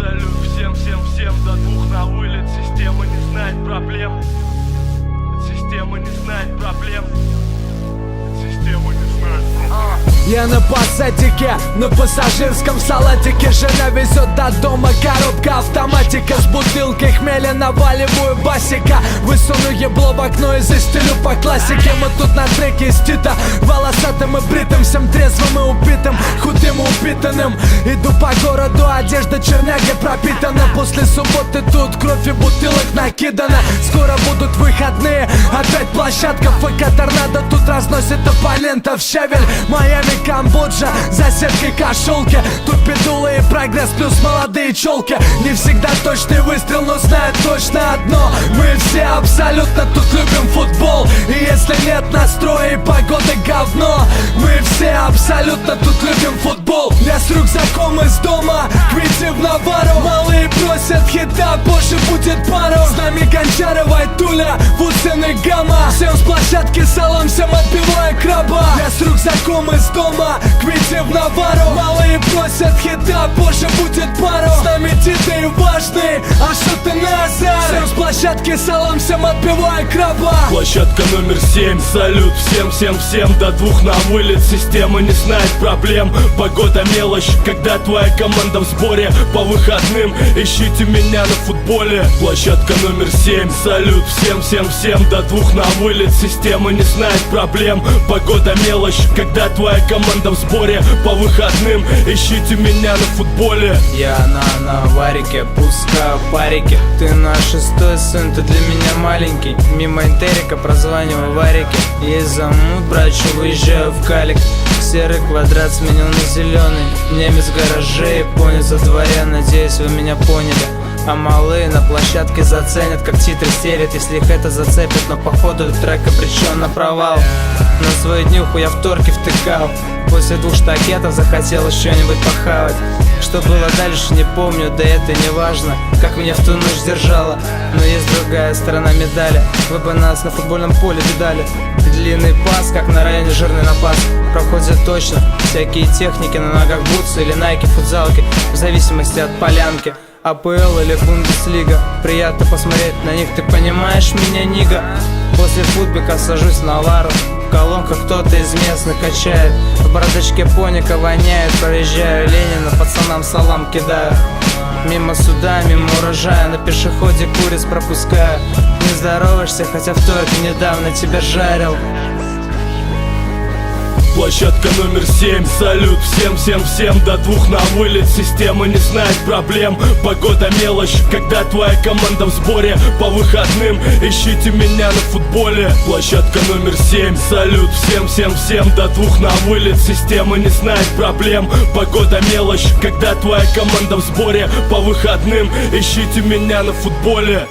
салют всем до двух на вылет. Система не знает проблем. Система не знает проблем. Система не знает проблем. Я на пассатике, на пассажирском салатике. Жена везет до дома, коробка автоматика. С бутылкой хмеля наваливаю басика. Высуну ебло в окно и застелю по классике. Мы тут на треке из Тита, волосатым и бритым, всем трезвым и убитым, худым и упитанным. Иду по городу, одежда черняги пропитана. После субботы тут кровь и бутылок накидана. Скоро будут выходные, опять площадка ФК Торнадо тут разносит оппонентов. Щавель, Майами, Камбоджа, за сеткой кошелки. Тут педулы и прогресс плюс молодые челки. Не всегда точный выстрел, но знают точно одно: мы все абсолютно тут любим футбол. И если нет настроя и погода говно, мы все абсолютно тут любим футбол. Я с рюкзаком из дома, Квити в Навару. Малые просят хита, позже будет пару. С нами Гончарова и Туля, Вудсен и Гамма. Всем с площадки салам, всем отбивая краба. Я с рюкзаком из дома, Квити в Навару. Малые просят хита, позже будет пару. С нами Тита и Важный, а что ты Назар? Всем с площадки салам, всем отбивая краба. Площадка номер 7, салют всем до двух на вылет. Система не знает проблем. Погода мелочь, когда твоя команда в сборе. По выходным ищите меня на футболе. Площадка номер 7, салют всем до двух на вылет. Система не знает проблем. Погода мелочь, когда твоя команда в сборе. По выходным ищите меня на футболе. Я на варике, пускаю парики. Ты наш шестой сын, ты для меня маленький. Мимо интерика прозваниваю варики. Есть замут, братчу, выезжаю в калик. Серый квадрат сменил на зеленый. Немец в гараже, японец за дворе. Надеюсь, вы меня поняли. А малые на площадке заценят, как титры стерят, если их это зацепит. Но походу трек обречен на провал. На свою днюху я в торке втыкал. После 2 штакетов захотелось что-нибудь похавать. Что было дальше, не помню, да это не важно. Как меня в ту ночь держало. Но есть другая сторона медали. Вы бы нас на футбольном поле видали. Длинный пас, как на районе жирный напас. Проходит точно. Всякие техники на ногах, бутсы или найки, футзалки. В зависимости от полянки. АПЛ или Бундеслига. Приятно посмотреть на них, ты понимаешь меня, нига? После футбика сажусь на лару. В колонках кто-то из местных качает. В бардачке поника воняет. Проезжаю Ленина, пацанам салам кидаю. Мимо суда, мимо урожая. На пешеходе куриц пропускаю. Не здороваешься, хотя в торке недавно тебя жарил. Площадка номер 7, салют всем до двух на вылет. Система не знает проблем. Погода мелочь, когда твоя команда в сборе. По выходным ищите меня на футболе. Площадка номер 7, салют всем до двух на вылет. Система не знает проблем. Погода мелочь, когда твоя команда в сборе. По выходным ищите меня на футболе.